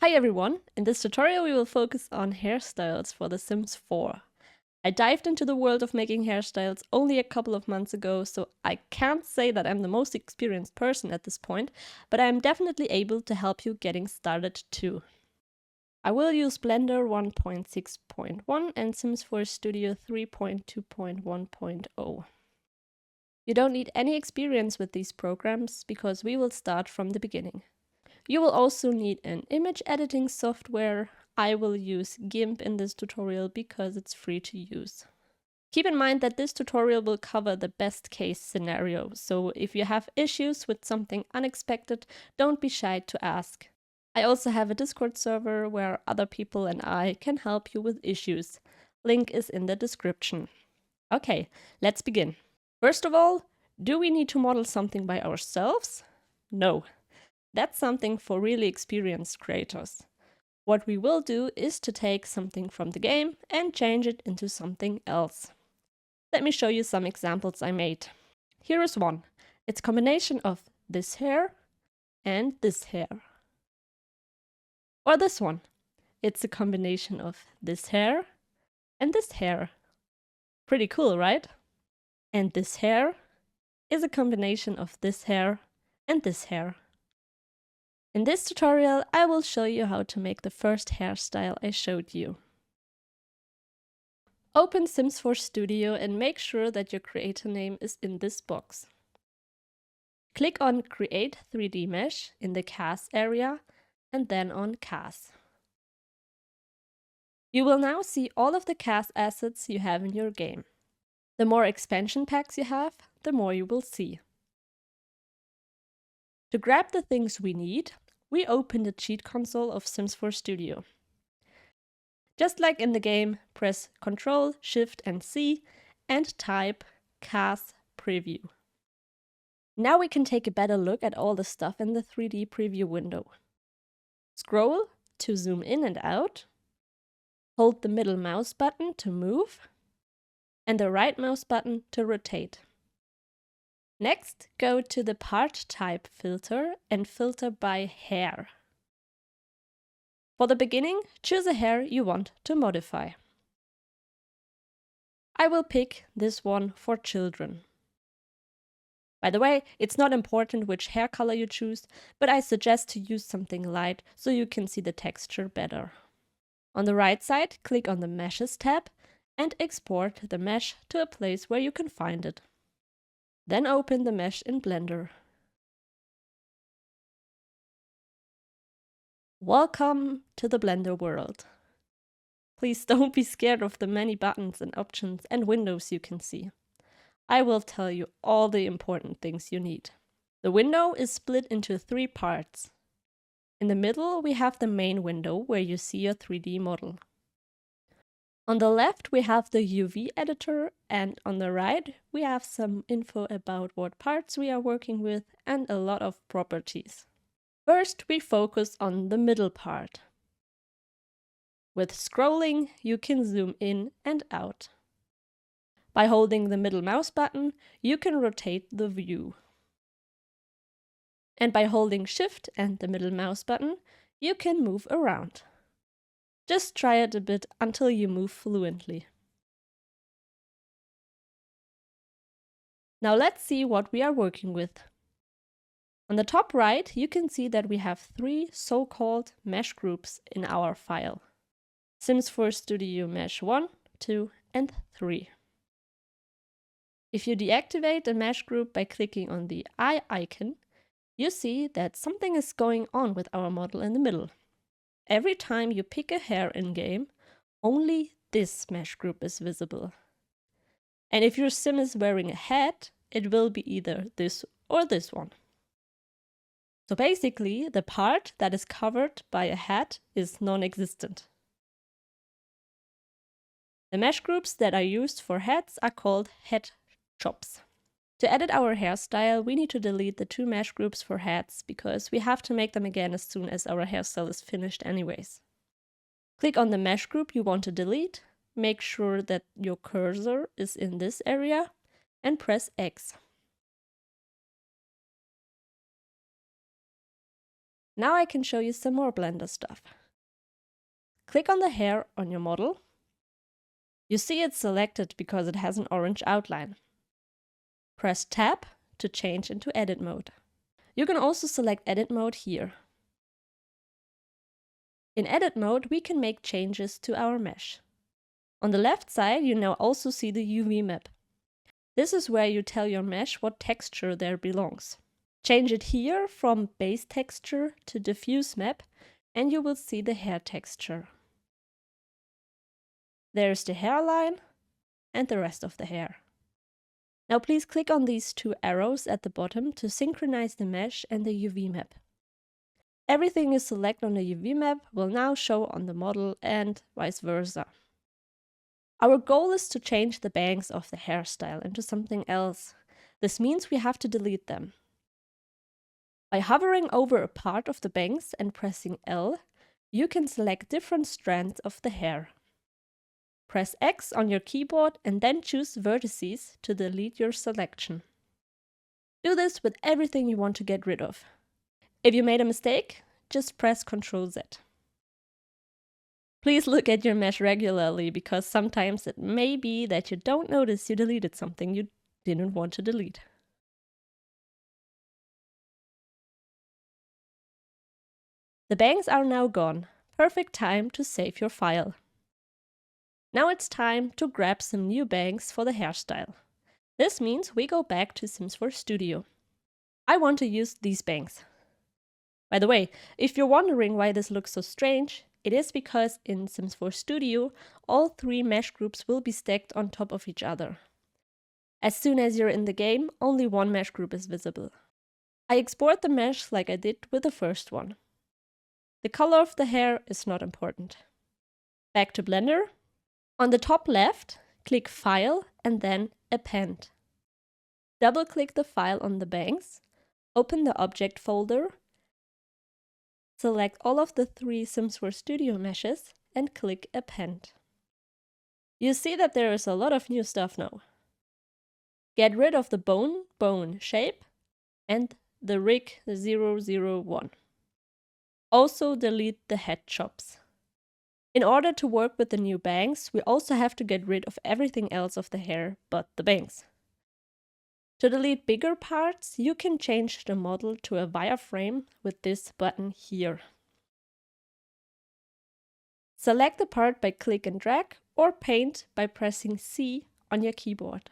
Hi everyone! In this tutorial we will focus on hairstyles for The Sims 4. I dived into the world of making hairstyles only a couple of months ago, so I can't say that I'm the most experienced person at this point, but I am definitely able to help you getting started too. I will use Blender 1.6.1 and Sims 4 Studio 3.2.1.0. You don't need any experience with these programs because we will start from the beginning. You will also need an image editing software. I will use GIMP in this tutorial because it's free to use. Keep in mind that this tutorial will cover the best case scenario, so if you have issues with something unexpected, don't be shy to ask. I also have a Discord server where other people and I can help you with issues. Link is in the description. Okay, let's begin. First of all, do we need to model something by ourselves? No. That's something for really experienced creators. What we will do is to take something from the game and change it into something else. Let me show you some examples I made. Here is one. It's a combination of this hair and this hair. Or this one. It's a combination of this hair and this hair. Pretty cool, right? And this hair is a combination of this hair and this hair. In this tutorial, I will show you how to make the first hairstyle I showed you. Open Sims 4 Studio and make sure that your creator name is in this box. Click on Create 3D Mesh in the CAS area and then on CAS. You will now see all of the CAS assets you have in your game. The more expansion packs you have, the more you will see. To grab the things we need, we open the cheat console of Sims 4 Studio. Just like in the game, press Ctrl, Shift and C and type CAS Preview. Now we can take a better look at all the stuff in the 3D preview window. Scroll to zoom in and out, hold the middle mouse button to move, and the right mouse button to rotate. Next, go to the part type filter and filter by hair. For the beginning, choose a hair you want to modify. I will pick this one for children. By the way, it's not important which hair color you choose, but I suggest to use something light so you can see the texture better. On the right side, click on the Meshes tab and export the mesh to a place where you can find it. Then open the mesh in Blender. Welcome to the Blender world. Please don't be scared of the many buttons and options and windows you can see. I will tell you all the important things you need. The window is split into 3 parts. In the middle we have the main window where you see your 3D model. On the left we have the UV editor, and on the right we have some info about what parts we are working with and a lot of properties. First we focus on the middle part. With scrolling you can zoom in and out. By holding the middle mouse button you can rotate the view. And by holding Shift and the middle mouse button you can move around. Just try it a bit until you move fluently. Now let's see what we are working with. On the top right, you can see that we have 3 so-called mesh groups in our file. Sims 4 Studio Mesh 1, 2 and 3. If you deactivate a mesh group by clicking on the eye icon, you see that something is going on with our model in the middle. Every time you pick a hair in-game, only this mesh group is visible. And if your sim is wearing a hat, it will be either this or this one. So basically, the part that is covered by a hat is non-existent. The mesh groups that are used for hats are called head chops. To edit our hairstyle, we need to delete the 2 mesh groups for hats because we have to make them again as soon as our hairstyle is finished anyways. Click on the mesh group you want to delete, make sure that your cursor is in this area, and press X. Now I can show you some more Blender stuff. Click on the hair on your model. You see it's selected because it has an orange outline. Press Tab to change into edit mode. You can also select edit mode here. In edit mode, we can make changes to our mesh. On the left side, you now also see the UV map. This is where you tell your mesh what texture there belongs. Change it here from base texture to diffuse map, and you will see the hair texture. There's the hairline and the rest of the hair. Now please click on these two arrows at the bottom to synchronize the mesh and the UV map. Everything you select on the UV map will now show on the model and vice versa. Our goal is to change the bangs of the hairstyle into something else. This means we have to delete them. By hovering over a part of the bangs and pressing L, you can select different strands of the hair. Press X on your keyboard and then choose vertices to delete your selection. Do this with everything you want to get rid of. If you made a mistake, just press Ctrl Z. Please look at your mesh regularly, because sometimes it may be that you don't notice you deleted something you didn't want to delete. The bangs are now gone. Perfect time to save your file. Now it's time to grab some new bangs for the hairstyle. This means we go back to Sims 4 Studio. I want to use these bangs. By the way, if you're wondering why this looks so strange, it is because in Sims 4 Studio, all three mesh groups will be stacked on top of each other. As soon as you're in the game, only one mesh group is visible. I export the mesh like I did with the first one. The color of the hair is not important. Back to Blender. On the top left, click File and then Append. Double-click the file on the bangs, open the Object folder, select all of the three Sims 4 Studio meshes and click Append. You see that there is a lot of new stuff now. Get rid of the bone shape and the rig 001. Also delete the head chops. In order to work with the new bangs, we also have to get rid of everything else of the hair but the bangs. To delete bigger parts, you can change the model to a wireframe with this button here. Select the part by click and drag or paint by pressing C on your keyboard.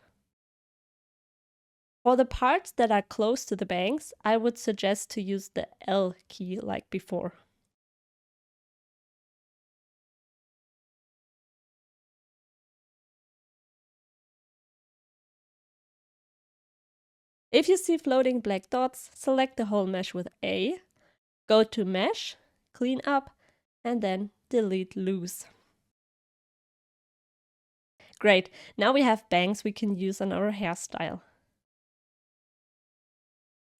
For the parts that are close to the bangs, I would suggest to use the L key like before. If you see floating black dots, select the whole mesh with A, go to Mesh, Clean Up, and then Delete Loose. Great, now we have bangs we can use on our hairstyle.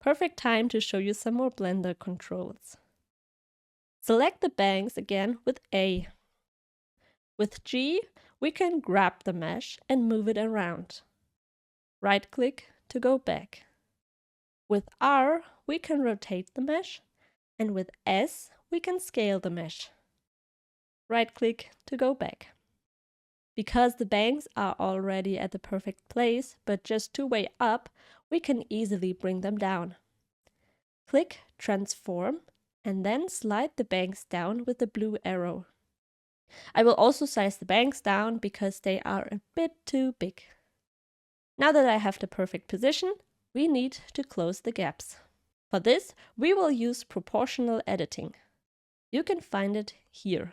Perfect time to show you some more Blender controls. Select the bangs again with A. With G, we can grab the mesh and move it around. Right-click to go back. With R, we can rotate the mesh, and with S, we can scale the mesh. Right-click to go back. Because the bangs are already at the perfect place, but just 2 way up, we can easily bring them down. Click Transform, and then slide the bangs down with the blue arrow. I will also size the bangs down because they are a bit too big. Now that I have the perfect position, we need to close the gaps. For this, we will use proportional editing. You can find it here.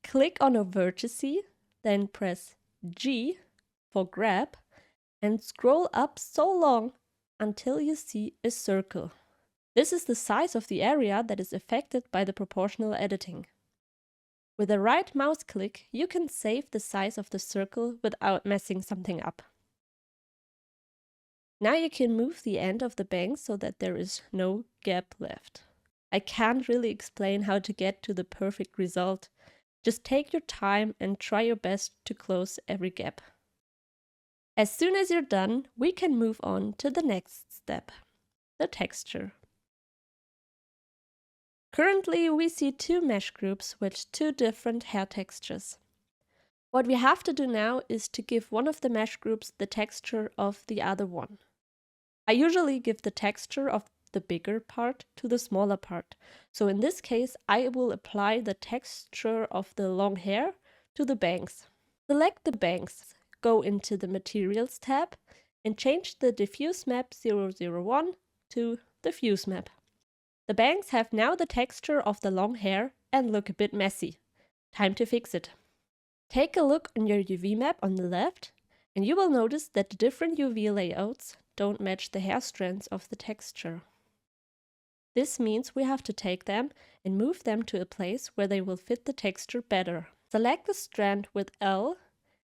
Click on a vertice, then press G for grab, and scroll up so long until you see a circle. This is the size of the area that is affected by the proportional editing. With a right mouse click, you can save the size of the circle without messing something up. Now you can move the end of the bang so that there is no gap left. I can't really explain how to get to the perfect result. Just take your time and try your best to close every gap. As soon as you're done, we can move on to the next step, the texture. Currently, we see two mesh groups with two different hair textures. What we have to do now is to give one of the mesh groups the texture of the other one. I usually give the texture of the bigger part to the smaller part. So in this case, I will apply the texture of the long hair to the bangs. Select the bangs, go into the Materials tab, and change the Diffuse Map 001 to Diffuse Map. The bangs have now the texture of the long hair and look a bit messy. Time to fix it. Take a look on your UV map on the left, and you will notice that the different UV layouts don't match the hair strands of the texture. This means we have to take them and move them to a place where they will fit the texture better. Select the strand with L,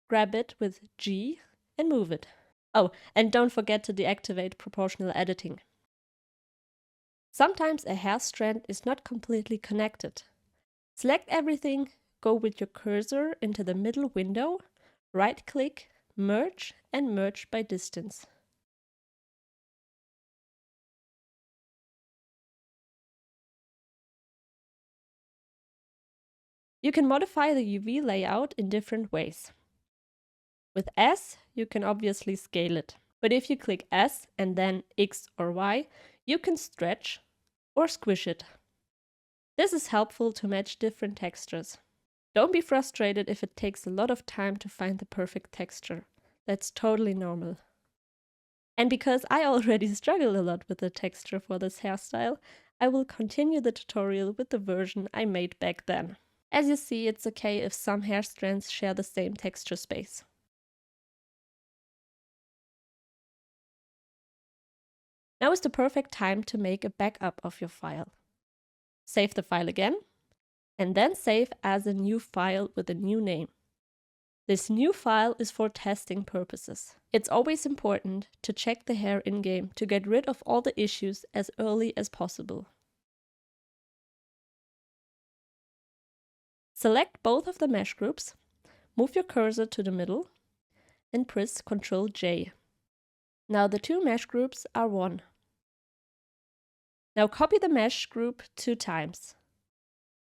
grab it with G, and move it. Oh, and don't forget to deactivate proportional editing. Sometimes a hair strand is not completely connected. Select everything, go with your cursor into the middle window, right-click, merge, and merge by distance. You can modify the UV layout in different ways. With S, you can obviously scale it. But if you click S and then X or Y, you can stretch or squish it. This is helpful to match different textures. Don't be frustrated if it takes a lot of time to find the perfect texture. That's totally normal. And because I already struggle a lot with the texture for this hairstyle, I will continue the tutorial with the version I made back then. As you see, it's okay if some hair strands share the same texture space. Now is the perfect time to make a backup of your file. Save the file again, and then save as a new file with a new name. This new file is for testing purposes. It's always important to check the hair in-game to get rid of all the issues as early as possible. Select both of the mesh groups, move your cursor to the middle, and press Ctrl J. Now the two mesh groups are one. Now copy the mesh group 2 times.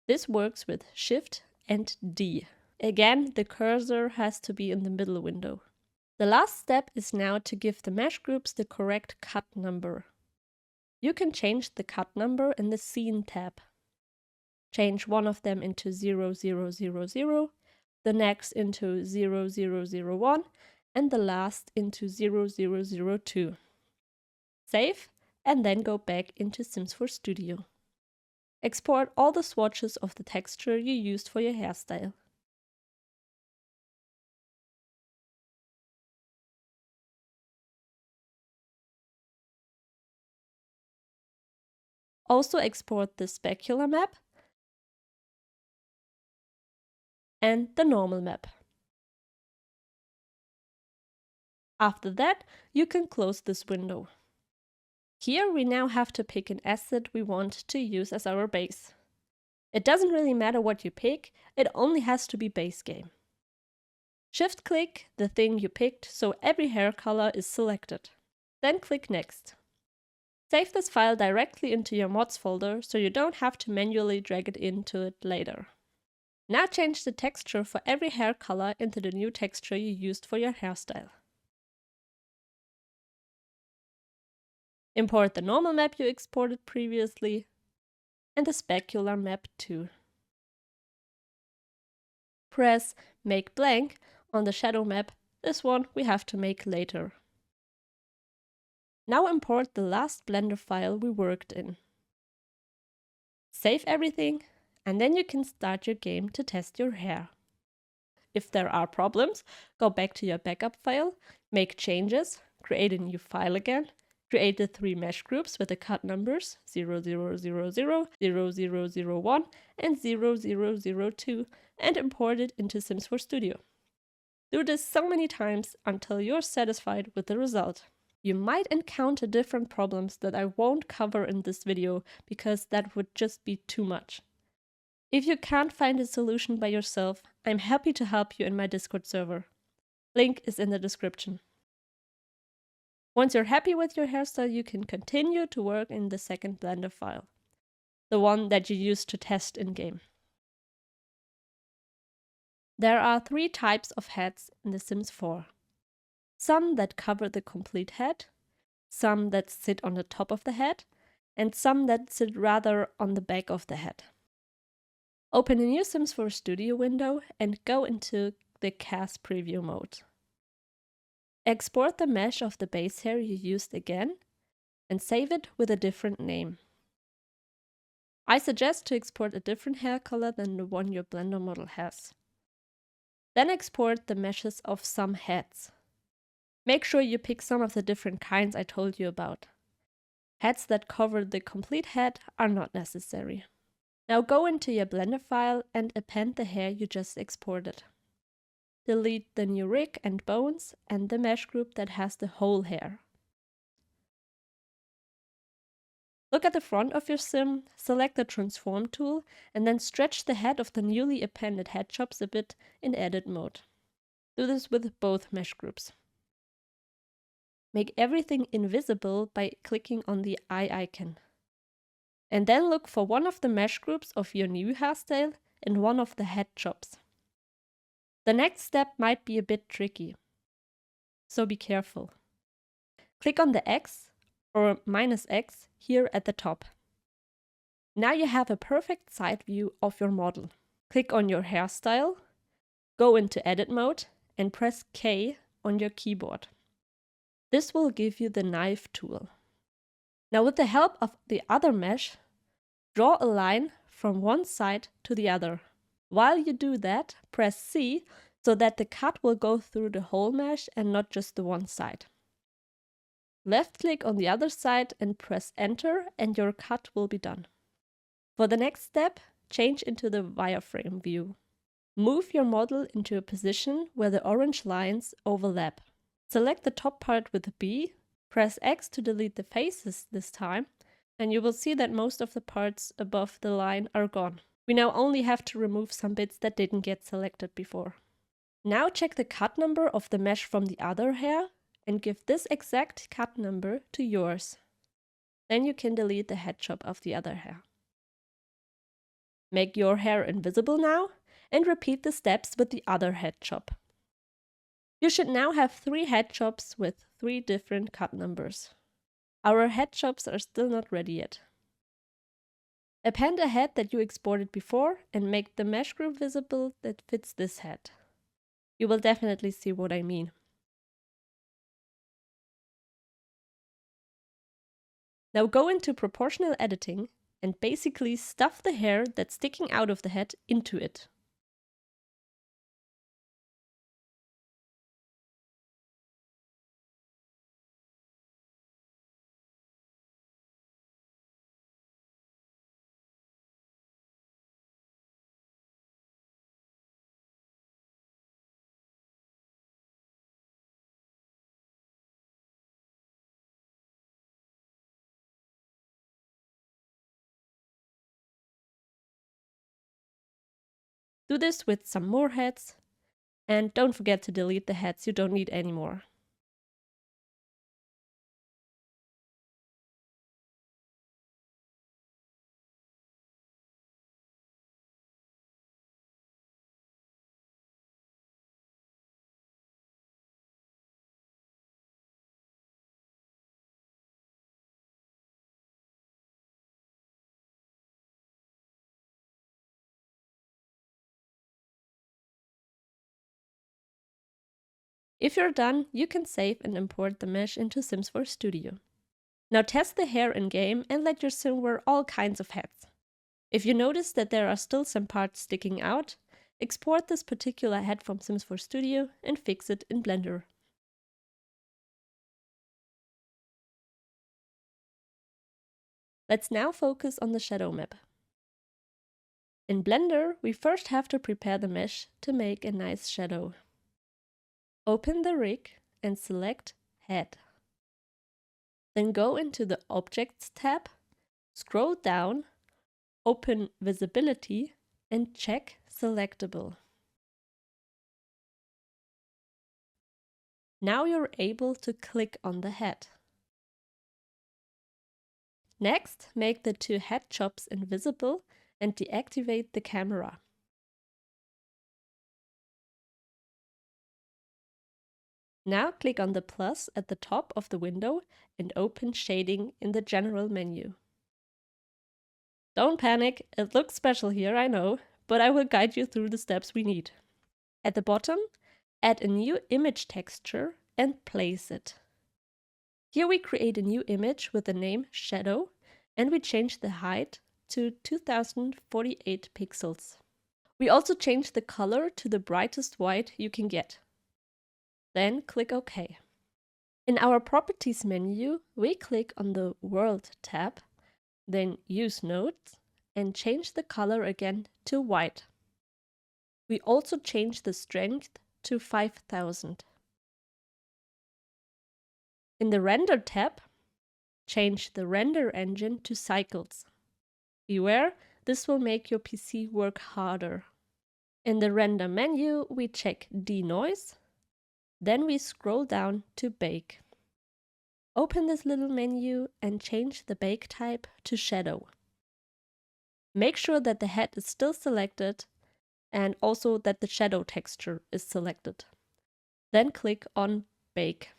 This works with Shift and D. Again, the cursor has to be in the middle window. The last step is now to give the mesh groups the correct cut number. You can change the cut number in the Scene tab. Change one of them into 0000, the next into 0001, and the last into 0002. Save, and then go back into SIMS for Studio. Export all the swatches of the texture you used for your hairstyle. Also export the specular map and the normal map. After that, you can close this window. Here we now have to pick an asset we want to use as our base. It doesn't really matter what you pick, it only has to be base game. Shift-click the thing you picked so every hair color is selected. Then click Next. Save this file directly into your mods folder so you don't have to manually drag it into it later. Now change the texture for every hair color into the new texture you used for your hairstyle. Import the normal map you exported previously and the specular map too. Press Make Blank on the shadow map. This one we have to make later. Now import the last Blender file we worked in. Save everything, and then you can start your game to test your hair. If there are problems, go back to your backup file, make changes, create a new file again, create the 3 mesh groups with the cut numbers 0000, 0001, and 0002, and import it into SIMS for Studio. Do this so many times until you're satisfied with the result. You might encounter different problems that I won't cover in this video because that would just be too much. If you can't find a solution by yourself, I'm happy to help you in my Discord server. Link is in the description. Once you're happy with your hairstyle, you can continue to work in the second Blender file. the one that you use to test in-game. There are 3 types of heads in The Sims 4. Some that cover the complete head, some that sit on the top of the head, and some that sit rather on the back of the head. Open a new Sims 4 Studio window and go into the cast preview mode. Export the mesh of the base hair you used again and save it with a different name. I suggest to export a different hair color than the one your Blender model has. Then export the meshes of some heads. Make sure you pick some of the different kinds I told you about. Heads that cover the complete head are not necessary. Now go into your Blender file and append the hair you just exported. Delete the new rig and bones and the mesh group that has the whole hair. Look at the front of your sim, select the transform tool, and then stretch the head of the newly appended head chops a bit in edit mode. Do this with both mesh groups. Make everything invisible by clicking on the eye icon. And then look for one of the mesh groups of your new hairstyle and one of the head chops. The next step might be a bit tricky, so be careful. Click on the X or -X here at the top. Now you have a perfect side view of your model. Click on your hairstyle, go into edit mode and press K on your keyboard. This will give you the knife tool. Now with the help of the other mesh, draw a line from one side to the other. While you do that, press C so that the cut will go through the whole mesh and not just the one side. Left click on the other side and press Enter and your cut will be done. For the next step, change into the wireframe view. Move your model into a position where the orange lines overlap. Select the top part with B, press X to delete the faces this time, and you will see that most of the parts above the line are gone. We now only have to remove some bits that didn't get selected before. Now check the cut number of the mesh from the other hair and give this exact cut number to yours. Then you can delete the head chop of the other hair. Make your hair invisible now and repeat the steps with the other head chop. You should now have 3 head chops with 3 different cut numbers. Our head chops are still not ready yet. Append a head that you exported before and make the mesh group visible that fits this head. You will definitely see what I mean. Now go into proportional editing and basically stuff the hair that's sticking out of the head into it. Do this with some more heads, and don't forget to delete the heads you don't need anymore. If you're done, you can save and import the mesh into Sims 4 Studio. Now test the hair in-game and let your sim wear all kinds of heads. If you notice that there are still some parts sticking out, export this particular head from Sims 4 Studio and fix it in Blender. Let's now focus on the shadow map. In Blender, we first have to prepare the mesh to make a nice shadow. Open the rig and select Head. Then go into the Objects tab, scroll down, open Visibility and check Selectable. Now you're able to click on the head. Next, make the two head chops invisible and deactivate the camera. Now click on the plus at the top of the window and open Shading in the General menu. Don't panic, it looks special here, I know, but I will guide you through the steps we need. At the bottom, add a new image texture and place it. Here we create a new image with the name Shadow, and we change the height to 2048 pixels. We also change the color to the brightest white you can get. Then click OK. In our Properties menu, we click on the World tab, then Use Nodes, and change the color again to white. We also change the strength to 5000. In the Render tab, change the render engine to cycles. Beware, this will make your PC work harder. In the Render menu, we check Denoise, then we scroll down to Bake. Open this little menu and change the bake type to Shadow. Make sure that the head is still selected and also that the shadow texture is selected. Then click on Bake.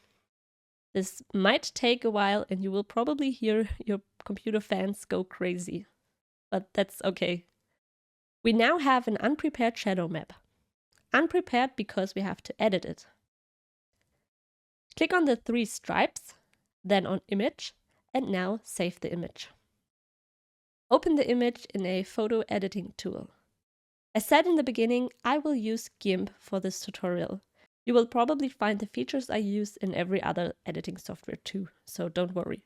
This might take a while and you will probably hear your computer fans go crazy, but that's okay. We now have an unprepared shadow map. Unprepared because we have to edit it. Click on the three stripes, then on Image, and now save the image. Open the image in a photo editing tool. As said in the beginning, I will use GIMP for this tutorial. You will probably find the features I use in every other editing software too, so don't worry.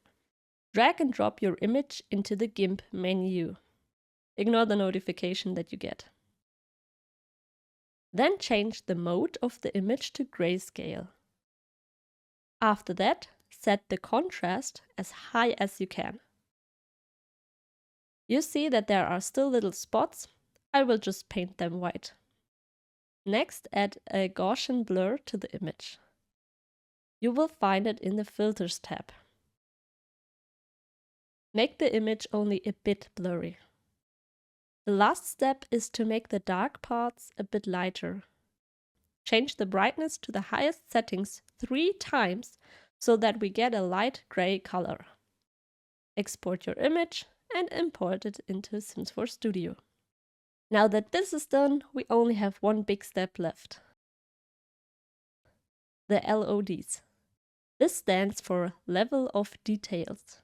Drag and drop your image into the GIMP menu. Ignore the notification that you get. Then change the mode of the image to grayscale. After that, set the contrast as high as you can. You see that there are still little spots. I will just paint them white. Next, add a Gaussian blur to the image. You will find it in the Filters tab. Make the image only a bit blurry. The last step is to make the dark parts a bit lighter. Change the brightness to the highest settings 3 times so that we get a light gray color. Export your image and import it into SIMS 4 Studio. Now that this is done, we only have one big step left. The LODs. This stands for Level of Details.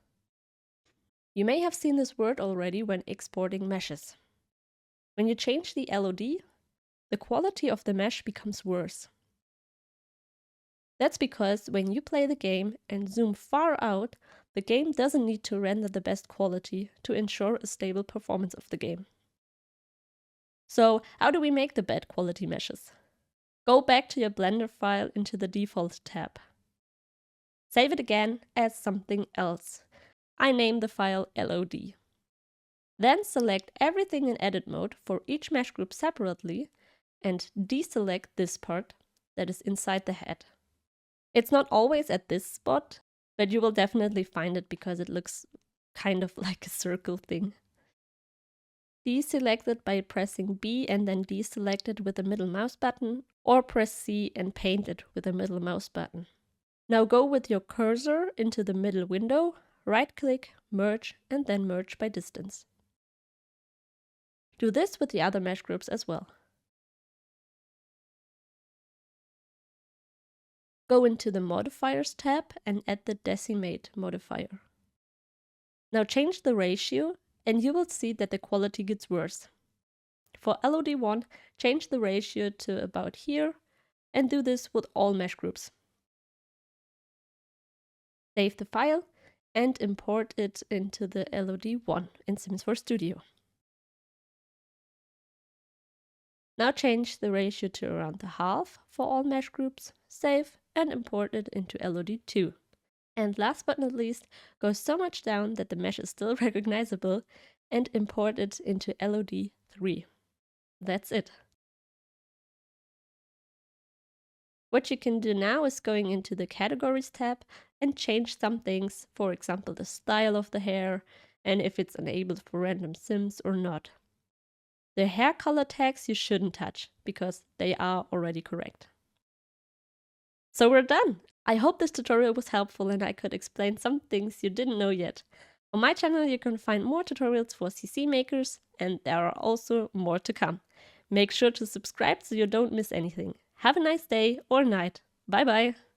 You may have seen this word already when exporting meshes. When you change the LOD, the quality of the mesh becomes worse. That's because when you play the game and zoom far out, the game doesn't need to render the best quality to ensure a stable performance of the game. So how do we make the bad quality meshes? Go back to your Blender file into the Default tab. Save it again as something else. I name the file LOD. Then select everything in edit mode for each mesh group separately and deselect this part that is inside the head. It's not always at this spot, but you will definitely find it because it looks kind of like a circle thing. Deselect it by pressing B and then deselect it with the middle mouse button, or press C and paint it with the middle mouse button. Now go with your cursor into the middle window, right-click, merge, and then merge by distance. Do this with the other mesh groups as well. Go into the Modifiers tab and add the Decimate modifier. Now change the ratio and you will see that the quality gets worse. For LOD1, change the ratio to about here and do this with all mesh groups. Save the file and import it into the LOD1 in SIMS 4 Studio. Now change the ratio to around the half for all mesh groups, save, and import it into LOD2. And last but not least, go so much down that the mesh is still recognizable and import it into LOD3. That's it. What you can do now is going into the Categories tab and change some things, for example the style of the hair and if it's enabled for random sims or not. The hair color tags you shouldn't touch because they are already correct. So we're done! I hope this tutorial was helpful and I could explain some things you didn't know yet. On my channel you can find more tutorials for CC makers, and there are also more to come. Make sure to subscribe so you don't miss anything. Have a nice day or night. Bye bye!